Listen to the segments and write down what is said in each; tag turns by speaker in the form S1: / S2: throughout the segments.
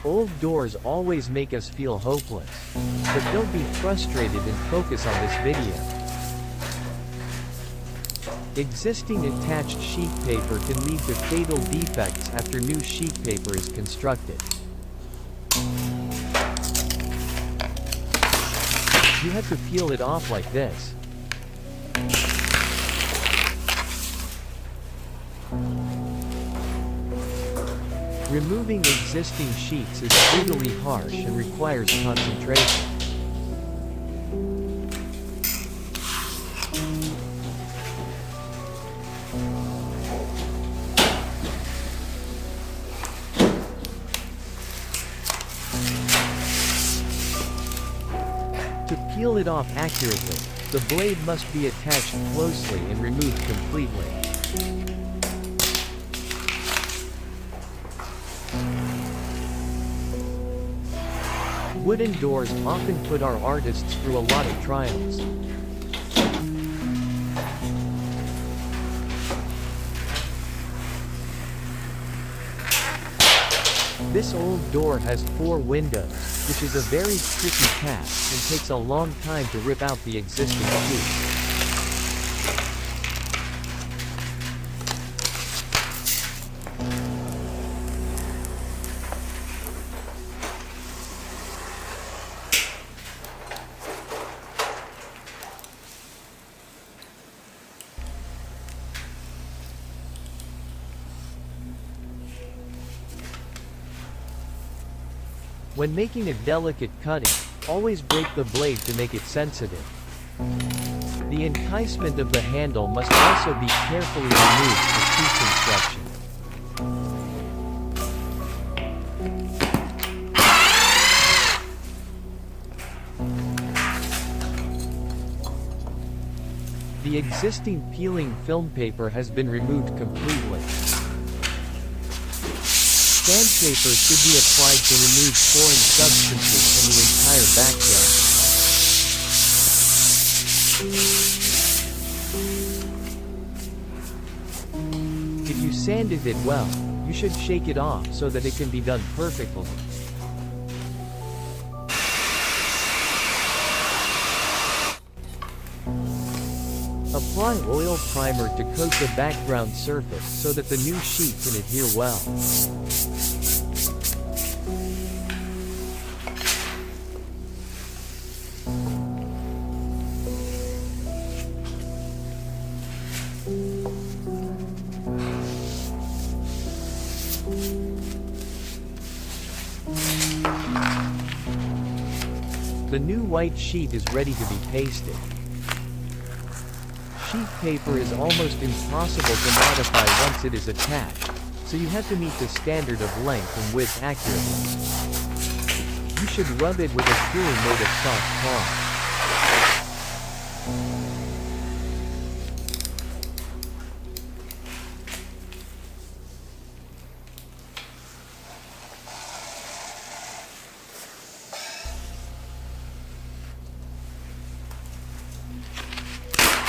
S1: Old doors always make us feel hopeless. But don't be frustrated and focus on this video. Existing attached sheet paper can lead to fatal defects after new sheet paper is constructed. You have to peel it off like this. Removing existing sheets is brutally harsh and requires concentration. To peel it off accurately, the blade must be attached closely and removed completely. Wooden doors often put our artists through a lot of trials. This old door has 4 windows, which is a very tricky task and takes a long time to rip out the existing sheet. When making a delicate cutting, always break the blade to make it sensitive. The enticement of the handle must also be carefully removed for teeth construction. The existing peeling film paper has been removed completely. Sandpaper should be applied to remove foreign substances from the entire background. If you sanded it well, you should shake it off so that it can be done perfectly. Apply oil primer to coat the background surface so that the new sheet can adhere well. The new white sheet is ready to be pasted. Sheet paper is almost impossible to modify once it is attached, so you have to meet the standard of length and width accurately. You should rub it with a tool made of soft cloth.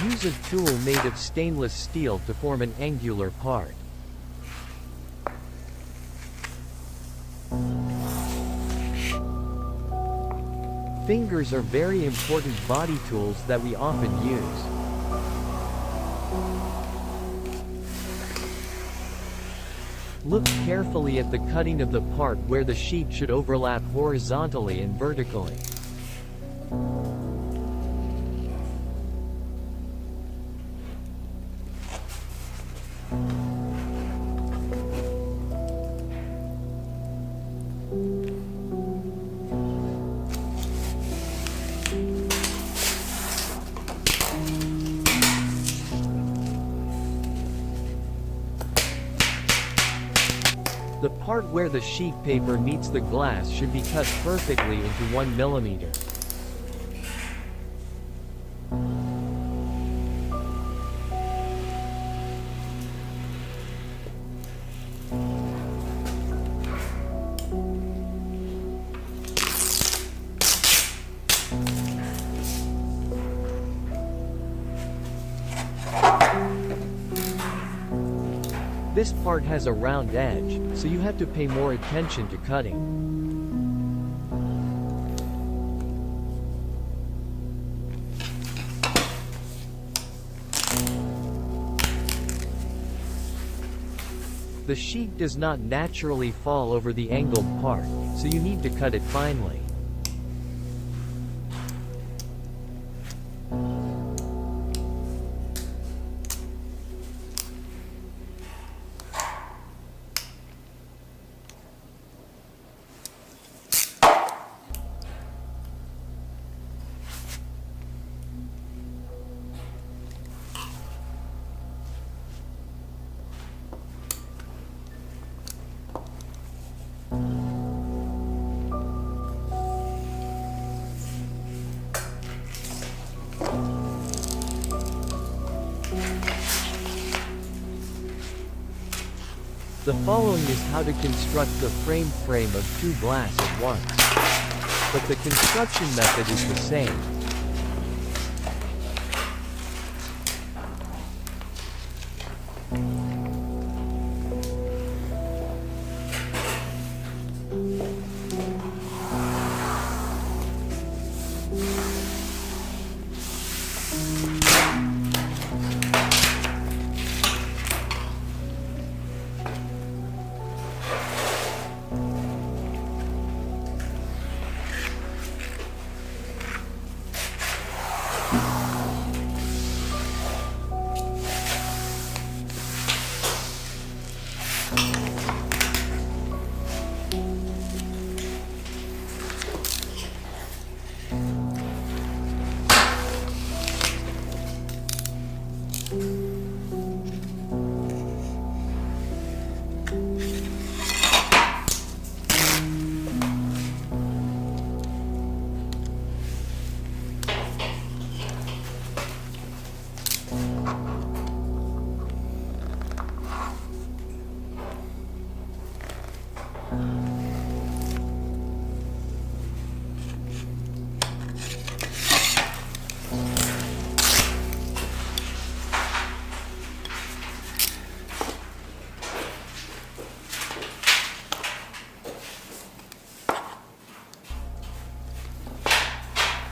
S1: Use a tool made of stainless steel to form an angular part. Fingers are very important body tools that we often use. Look carefully at the cutting of the part where the sheet should overlap horizontally and vertically. The part where the sheet paper meets the glass should be cut perfectly into 1 millimeter. This part has a round edge, so you have to pay more attention to cutting. The sheet does not naturally fall over the angled part, so you need to cut it finely. The following is how to construct the frame of two glass at once. But the construction method is the same.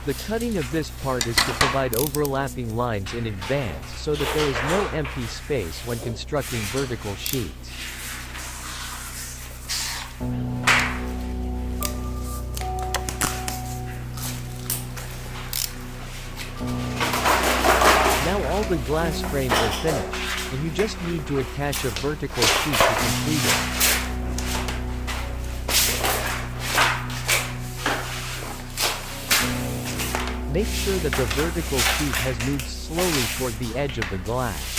S1: The cutting of this part is to provide overlapping lines in advance so that there is no empty space when constructing vertical sheets. Now all the glass frames are finished, and you just need to attach a vertical sheet to complete it. Make sure that the vertical sheet has moved slowly toward the edge of the glass.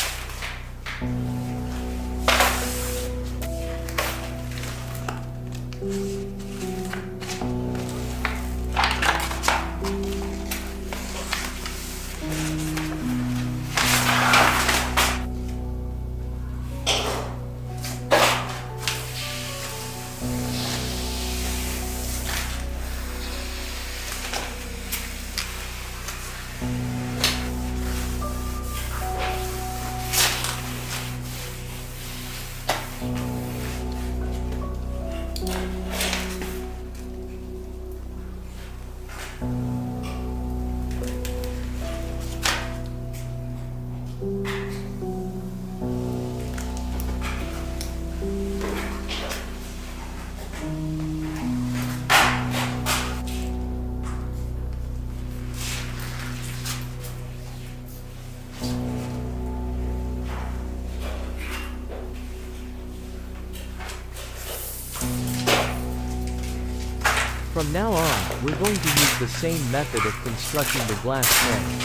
S1: From now on, we're going to use the same method of constructing the glass frame.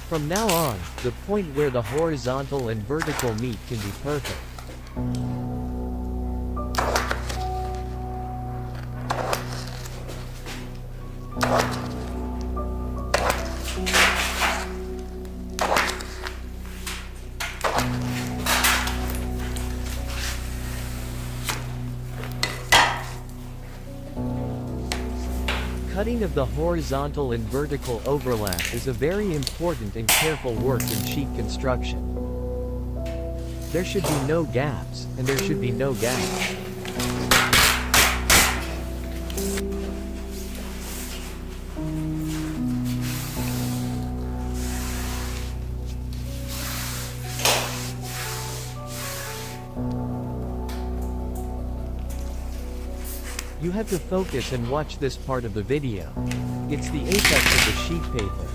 S1: From now on, the point where the horizontal and vertical meet can be perfect. cutting of the horizontal and vertical overlap is a very important and careful work in sheet construction. There should be no gaps, and there should be no gaps. You have to focus and watch this part of the video. It's the apex of the sheet paper.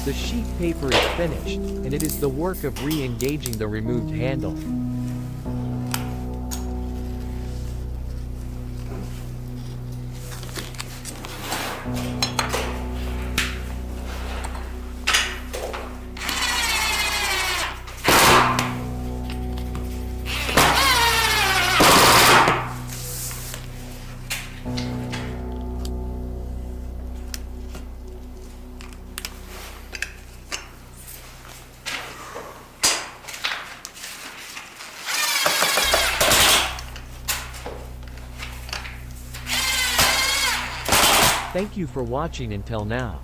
S1: The sheet paper is finished, and it is the work of re-engaging the removed handle. Thank you for watching until now.